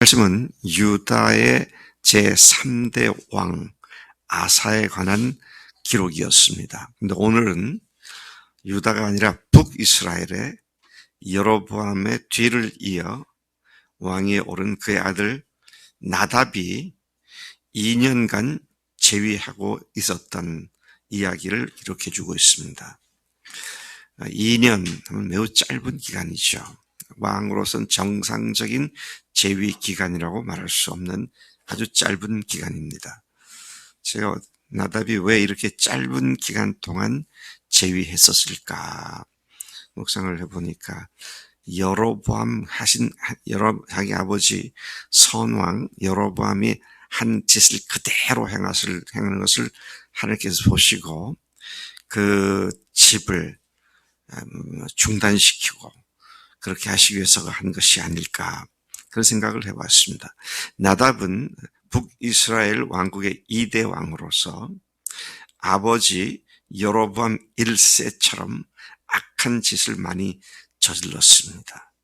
말씀은 유다의 제3대 왕 아사에 관한 기록이었습니다. 근데 오늘은 유다가 아니라 북이스라엘의 여로보암의 뒤를 이어 왕위에 오른 그의 아들 나답이 2년간 재위하고 있었던 이야기를 기록해 주고 있습니다. 2년 하면 매우 짧은 기간이죠. 왕으로서는 정상적인 재위 기간이라고 말할 수 없는 아주 짧은 기간입니다. 제가 나답이 왜 이렇게 짧은 기간 동안 재위했었을까 묵상을 해보니까 여로보암 자기 아버지 선왕 여로보암이 한 짓을 그대로 행하는 것을 하나님께서 보시고 그 집을 중단시키고 그렇게 하시기 위해서 한 것이 아닐까 그런 생각을 해봤습니다. 나답은 북이스라엘 왕국의 2대 왕으로서 아버지 여로보암 1세처럼 악한 짓을 많이 저질렀습니다.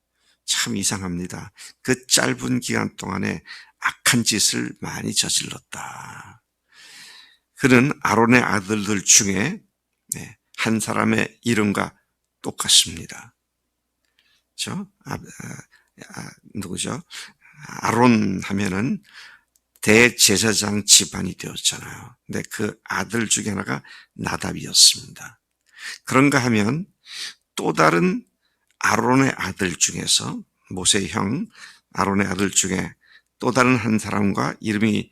참 이상합니다. 그 짧은 기간 동안에 악한 짓을 많이 저질렀다. 그는 아론의 아들들 중에 한 사람의 이름과 똑같습니다. 그렇죠? 누구죠? 아론 하면은 대제사장 집안이 되었잖아요. 근데 그 아들 중에 하나가 나답이었습니다. 그런가 하면 또 다른 아론의 아들 중에서 모세의 형 아론의 아들 중에 또 다른 한 사람과 이름이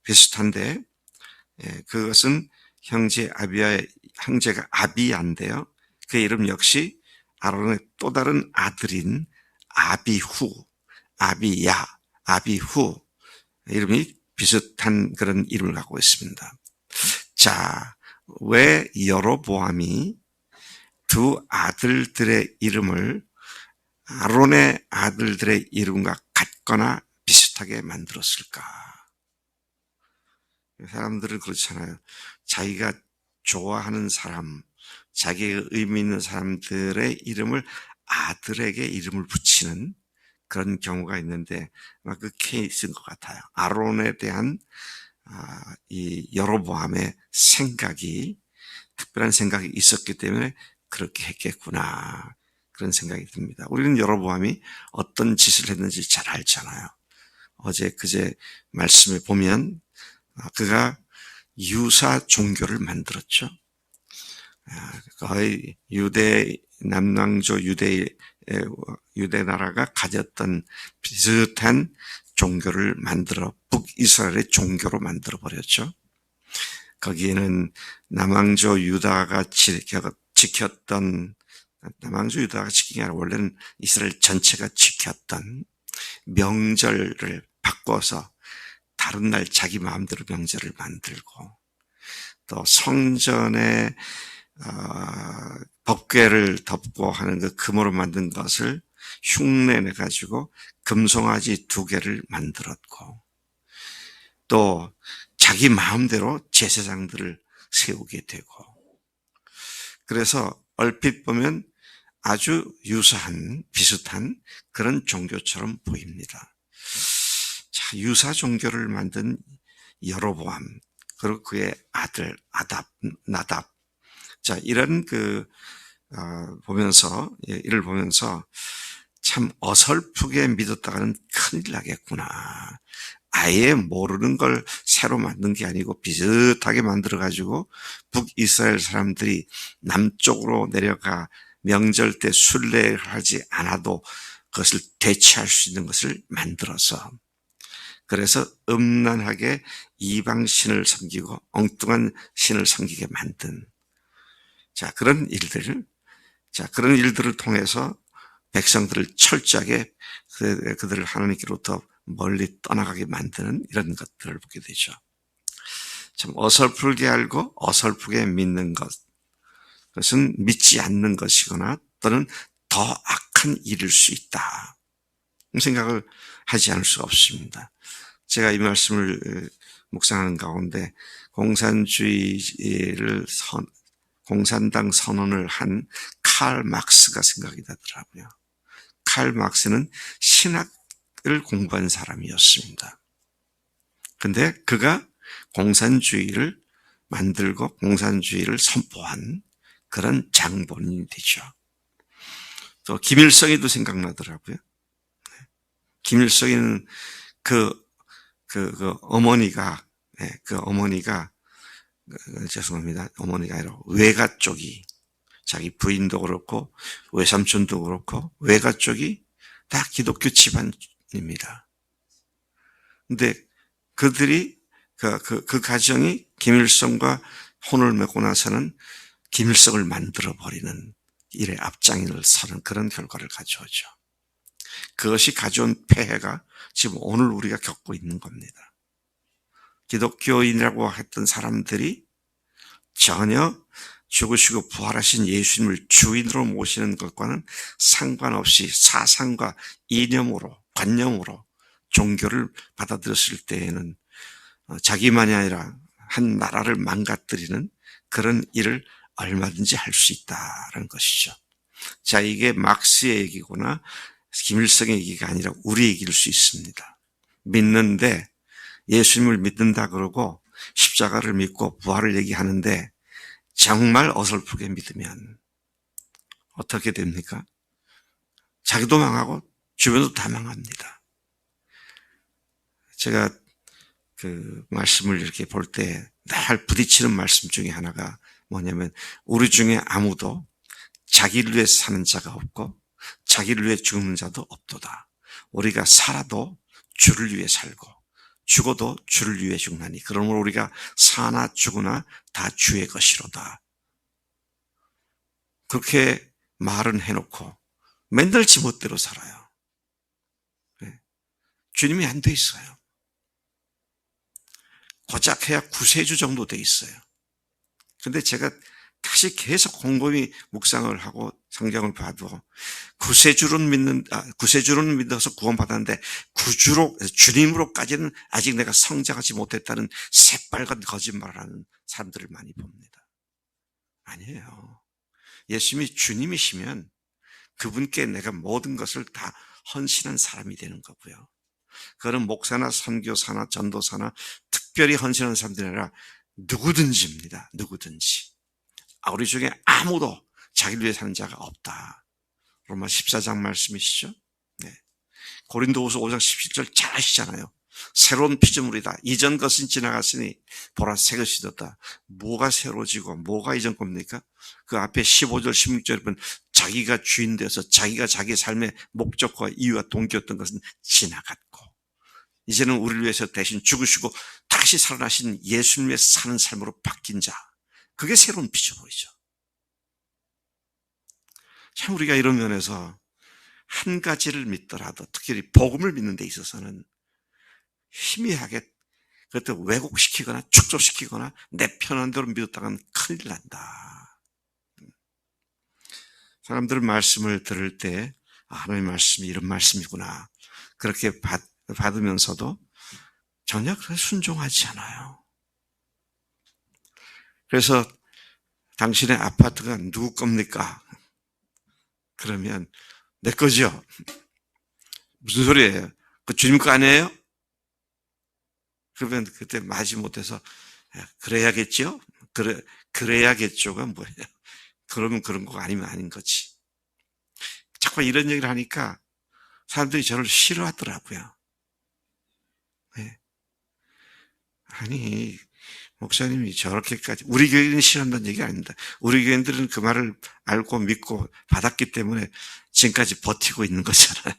비슷한데 그것은 형제가 아비야인데요. 그 이름 역시 아론의 또 다른 아들인 아비후 이름이 비슷한 그런 이름을 갖고 있습니다. 자, 왜 여로보암이 두 아들들의 이름을 아론의 아들들의 이름과 같거나 비슷하게 만들었을까? 사람들은 그렇잖아요. 자기가 좋아하는 사람, 자기의 의미 있는 사람들의 이름을 아들에게 이름을 붙이는 그런 경우가 있는데 아마 그 케이스인 것 같아요. 아론에 대한 이 여로보암의 생각이 특별한 생각이 있었기 때문에 그렇게 했겠구나 그런 생각이 듭니다. 우리는 여로보암이 어떤 짓을 했는지 잘 알잖아요. 그제 말씀에 보면 그가 유사 종교를 만들었죠. 거의 남왕조 유대 나라가 가졌던 비슷한 종교를 만들어 북이스라엘의 종교로 만들어 버렸죠. 거기에는 남왕조 유다가 지켰던 남왕조 유다가 지킨 게 아니라 원래는 이스라엘 전체가 지켰던 명절을 바꿔서 다른 날 자기 마음대로 명절을 만들고 또 성전에 법궤를 덮고 하는 그 금으로 만든 것을 흉내내 가지고 금송아지 2개를 만들었고 또 자기 마음대로 제사장들을 세우게 되고 그래서 얼핏 보면 아주 비슷한 그런 종교처럼 보입니다. 자, 유사 종교를 만든 여로보암 그리고 그의 아들 나답 자, 이런 이를 보면서 참 어설프게 믿었다가는 큰일 나겠구나. 아예 모르는 걸 새로 만든 게 아니고 비슷하게 만들어가지고 북이스라엘 사람들이 남쪽으로 내려가 명절 때 순례를 하지 않아도 그것을 대체할 수 있는 것을 만들어서 그래서 음란하게 이방 신을 섬기고 엉뚱한 신을 섬기게 만든 그런 일들을 통해서 백성들을 철저하게 그들을 하나님께로부터 멀리 떠나가게 만드는 이런 것들을 보게 되죠. 참 어설프게 알고 어설프게 믿는 것, 그것은 믿지 않는 것이거나 또는 더 악한 일일 수 있다. 생각을 하지 않을 수가 없습니다. 제가 이 말씀을 묵상하는 가운데 공산당 선언을 한 칼 막스가 생각이 나더라고요. 칼 막스는 신학 공부한 사람이었습니다. 근데 그가 공산주의를 만들고 공산주의를 선포한 그런 장본인이 되죠. 또 김일성이도 생각나더라고요. 김일성이는 그 어머니가, 죄송합니다. 어머니가 아니라 외가 쪽이, 자기 부인도 그렇고 외삼촌도 그렇고 외가 쪽이 다 기독교 집안입니다. 근데 그들이 그 가정이 김일성과 혼을 맺고 나서는 김일성을 만들어버리는 일에 앞장을 서는 그런 결과를 가져오죠. 그것이 가져온 폐해가 지금 오늘 우리가 겪고 있는 겁니다. 기독교인이라고 했던 사람들이 전혀 죽으시고 부활하신 예수님을 주인으로 모시는 것과는 상관없이 사상과 이념으로, 관념으로 종교를 받아들였을 때에는 자기만이 아니라 한 나라를 망가뜨리는 그런 일을 얼마든지 할 수 있다는 것이죠. 자, 이게 막스의 얘기구나 김일성의 얘기가 아니라 우리 얘기일 수 있습니다. 믿는데 예수님을 믿는다 그러고 십자가를 믿고 부활을 얘기하는데 정말 어설프게 믿으면 어떻게 됩니까? 자기도 망하고 주변도 다 망합니다. 제가 그 말씀을 이렇게 볼 때 늘 부딪히는 말씀 중에 하나가 뭐냐면 우리 중에 아무도 자기를 위해 사는 자가 없고 자기를 위해 죽는 자도 없도다. 우리가 살아도 주를 위해 살고 죽어도 주를 위해 죽나니 그러므로 우리가 사나 죽으나 다 주의 것이로다. 그렇게 말은 해놓고 맨날 지멋대로 살아요. 주님이 안 돼 있어요. 고작 해야 구세주 정도 돼 있어요. 근데 제가 다시 계속 곰곰이 묵상을 하고 성경을 봐도 구세주는 믿어서 구원받았는데 주님으로까지는 아직 내가 성장하지 못했다는 새빨간 거짓말을 하는 사람들을 많이 봅니다. 아니에요. 예수님이 주님이시면 그분께 내가 모든 것을 다 헌신한 사람이 되는 거고요. 그거는 목사나 선교사나 전도사나 특별히 헌신하는 사람들이 아니라 누구든지입니다. 누구든지. 우리 중에 아무도 자기를 위해 사는 자가 없다. 로마 14장 말씀이시죠? 네. 고린도후서 5장 17절 잘 아시잖아요. 새로운 피조물이다. 이전 것은 지나갔으니 보라 새 것이 되었다. 뭐가 새로지고 뭐가 이전 겁니까? 그 앞에 15절 16절에 보면 자기가 주인 되어서 자기가 자기 삶의 목적과 이유와 동기였던 것은 지나갔고 이제는 우리를 위해서 대신 죽으시고 다시 살아나신 예수님의 사는 삶으로 바뀐 자. 그게 새로운 피조물이죠. 참 우리가 이런 면에서 한 가지를 믿더라도 특히 복음을 믿는 데 있어서는 희미하게 그것도 왜곡시키거나 축소시키거나 내 편한 대로 믿었다가는 큰일 난다. 사람들은 말씀을 들을 때 하나님의 말씀이 이런 말씀이구나 그렇게 받으면서도 전혀 순종하지 않아요. 그래서 당신의 아파트가 누구 겁니까? 그러면 내 거죠. 무슨 소리예요? 그 주님 거 아니에요? 그러면 그때 마지 못해서 그래야겠죠? 그래야겠죠가 뭐예요? 그러면 그런 거 아니면 아닌 거지. 자꾸 이런 얘기를 하니까 사람들이 저를 싫어하더라고요. 네. 아니 목사님이 저렇게까지 우리 교회는 싫어한다는 얘기 아닙니다. 우리 교인들은 그 말을 알고 믿고 받았기 때문에 지금까지 버티고 있는 거잖아요.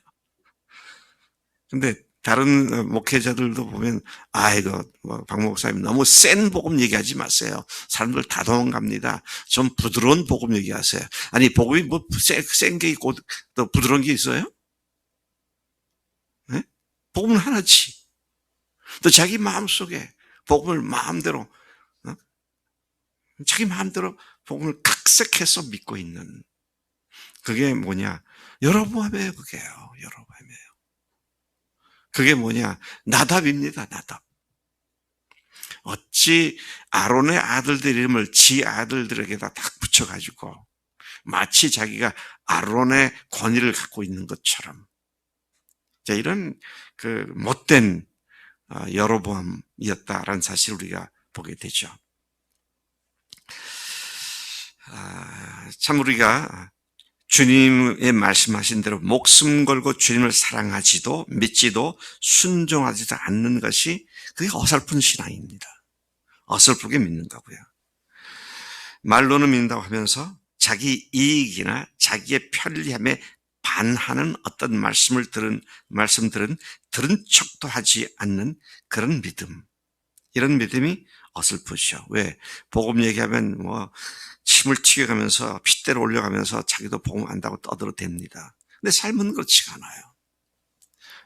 근데 다른 목회자들도 보면 이거 박 목사님 너무 센 복음 얘기하지 마세요. 사람들 다 도망갑니다. 좀 부드러운 복음 얘기하세요. 아니 복음이 뭐 센 게 있고 또 부드러운 게 있어요? 네? 복음은 하나지. 또 자기 마음속에 복음을 마음대로 자기 마음대로 복음을 각색해서 믿고 있는 그게 뭐냐? 여로보암이에요. 그게요. 여로보암이에요. 그게 뭐냐? 나답입니다. 나답. 어찌 아론의 아들들 이름을 지 아들들에게다 딱 붙여가지고 마치 자기가 아론의 권위를 갖고 있는 것처럼 자, 이런 그 못된 여로보암이었다라는 사실을 우리가 보게 되죠. 참 우리가 주님의 말씀하신 대로 목숨 걸고 주님을 사랑하지도 믿지도 순종하지도 않는 것이 그게 어설픈 신앙입니다. 어설프게 믿는 거고요. 말로는 믿는다고 하면서 자기 이익이나 자기의 편리함에 반하는 어떤 말씀들은 들은 척도 하지 않는 그런 믿음. 이런 믿음이 어설프죠. 왜? 복음 얘기하면 침을 튀겨가면서 핏대를 올려가면서 자기도 복음 안다고 떠들어댑니다. 근데 삶은 그렇지가 않아요.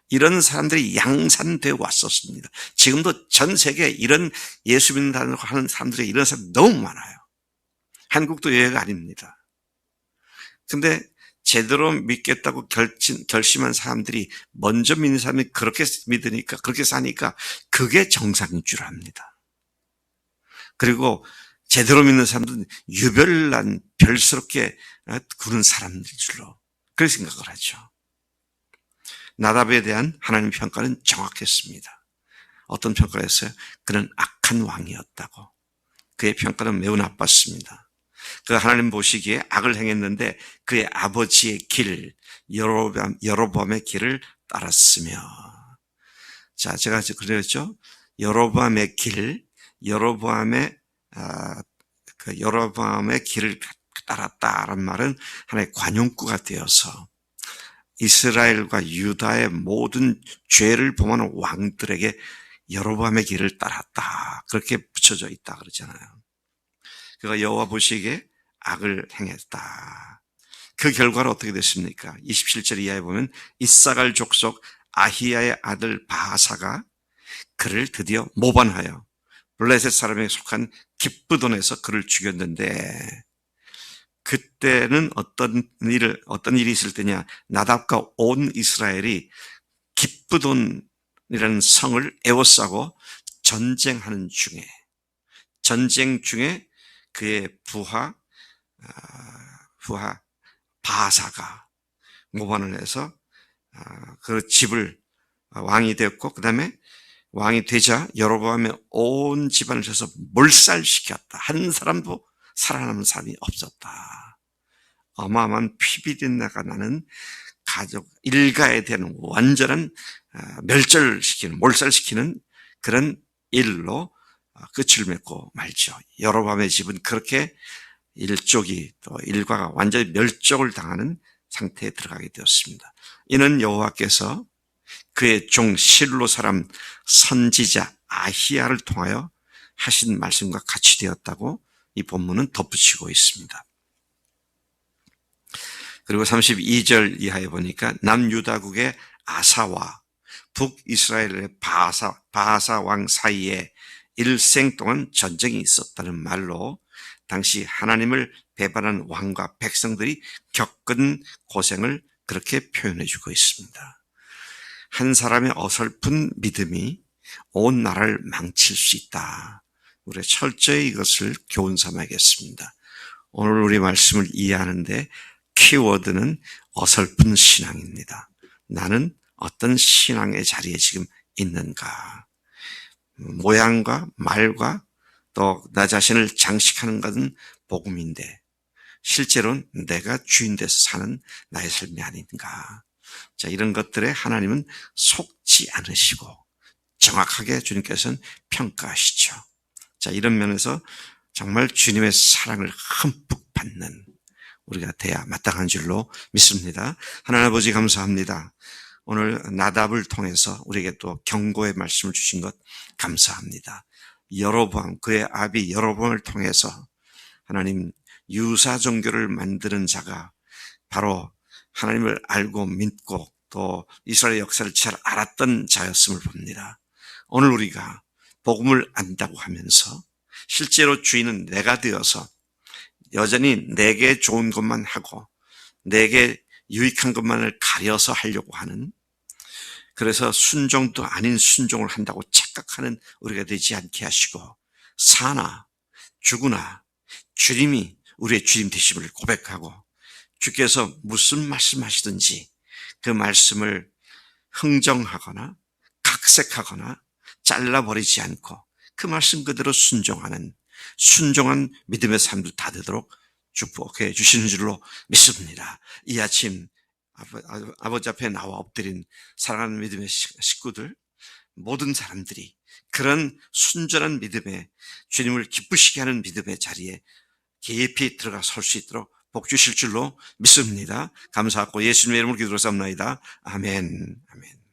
이런 사람들이 양산되어 왔었습니다. 지금도 전 세계에 이런 예수 믿는다고 하는 사람들이 이런 사람이 너무 많아요. 한국도 예외가 아닙니다. 근데 제대로 믿겠다고 결심한 사람들이 먼저 믿는 사람이 그렇게 믿으니까, 그렇게 사니까 그게 정상인 줄 압니다. 그리고 제대로 믿는 사람들은 유별난 별스럽게 구는 사람들 줄로 그렇게 생각을 하죠. 나답에 대한 하나님 평가는 정확했습니다. 어떤 평가를 했어요? 그는 악한 왕이었다고. 그의 평가는 매우 나빴습니다. 그 하나님 보시기에 악을 행했는데 그의 아버지의 길, 여로보암의 길을 따랐으며. 자, 제가 그랬죠. 여로보암의 길, 여로보암의 길을 따랐다라는 말은 하나의 관용구가 되어서 이스라엘과 유다의 모든 죄를 범하는 왕들에게 여로보암의 길을 따랐다. 그렇게 붙여져 있다 그러잖아요. 그가 여호와 보시기에 악을 행했다. 그 결과로 어떻게 됐습니까? 27절 이하에 보면 이사갈 족속 아히야의 아들 바하사가 그를 드디어 모반하여 블레셋 사람에게 속한 기브돈에서 그를 죽였는데, 그때는 어떤 일이 있을 때냐? 나답과 온 이스라엘이 기브돈이라는 성을 에워싸고 전쟁 중에 그의 부하 바하사가 모반을 해서 그 집을 왕이 되었고, 그 다음에 왕이 되자 여로보암의 온 집안을 쳐서 몰살시켰다. 한 사람도 살아남은 사람이 없었다. 어마어마한 피비린내가 나는 가족 일가에 대한 완전한 몰살시키는 그런 일로 끝을 맺고 말죠. 여로보암의 집은 그렇게 일족이 또 일가가 완전히 멸종을 당하는 상태에 들어가게 되었습니다. 이는 여호와께서 그의 종 실로 사람 선지자 아히야를 통하여 하신 말씀과 같이 되었다고 이 본문은 덧붙이고 있습니다. 그리고 32절 이하에 보니까 남유다국의 아사와 북이스라엘의 바하사 왕 사이에 일생 동안 전쟁이 있었다는 말로 당시 하나님을 배반한 왕과 백성들이 겪은 고생을 그렇게 표현해 주고 있습니다. 한 사람의 어설픈 믿음이 온 나라를 망칠 수 있다. 우리가 철저히 이것을 교훈 삼아야겠습니다. 오늘 우리 말씀을 이해하는데 키워드는 어설픈 신앙입니다. 나는 어떤 신앙의 자리에 지금 있는가? 모양과 말과 또 나 자신을 장식하는 것은 복음인데 실제로는 내가 주인 돼서 사는 나의 삶이 아닌가? 자, 이런 것들에 하나님은 속지 않으시고 정확하게 주님께서는 평가하시죠. 자, 이런 면에서 정말 주님의 사랑을 흠뻑 받는 우리가 돼야 마땅한 줄로 믿습니다. 하나님 아버지 감사합니다. 오늘 나답을 통해서 우리에게 또 경고의 말씀을 주신 것 감사합니다. 여로보암, 그의 아비 여로보암을 통해서 하나님 유사 종교를 만드는 자가 바로 하나님을 알고 믿고 또 이스라엘 역사를 잘 알았던 자였음을 봅니다. 오늘 우리가 복음을 안다고 하면서 실제로 주인은 내가 되어서 여전히 내게 좋은 것만 하고 내게 유익한 것만을 가려서 하려고 하는, 그래서 순종도 아닌 순종을 한다고 착각하는 우리가 되지 않게 하시고 사나 죽으나 주님이 우리의 주님 되심을 고백하고 주께서 무슨 말씀하시든지 그 말씀을 흥정하거나 각색하거나 잘라버리지 않고 그 말씀 그대로 순종한 믿음의 삶도 다 되도록 축복해 주시는 줄로 믿습니다. 이 아침 아버지 앞에 나와 엎드린 사랑하는 믿음의 식구들, 모든 사람들이 그런 순전한 믿음에 주님을 기쁘시게 하는 믿음의 자리에 깊이 들어가 설 수 있도록 복 주실 줄로 믿습니다. 감사하고 예수님의 이름으로 기도로 삼나이다. 아멘. 아멘.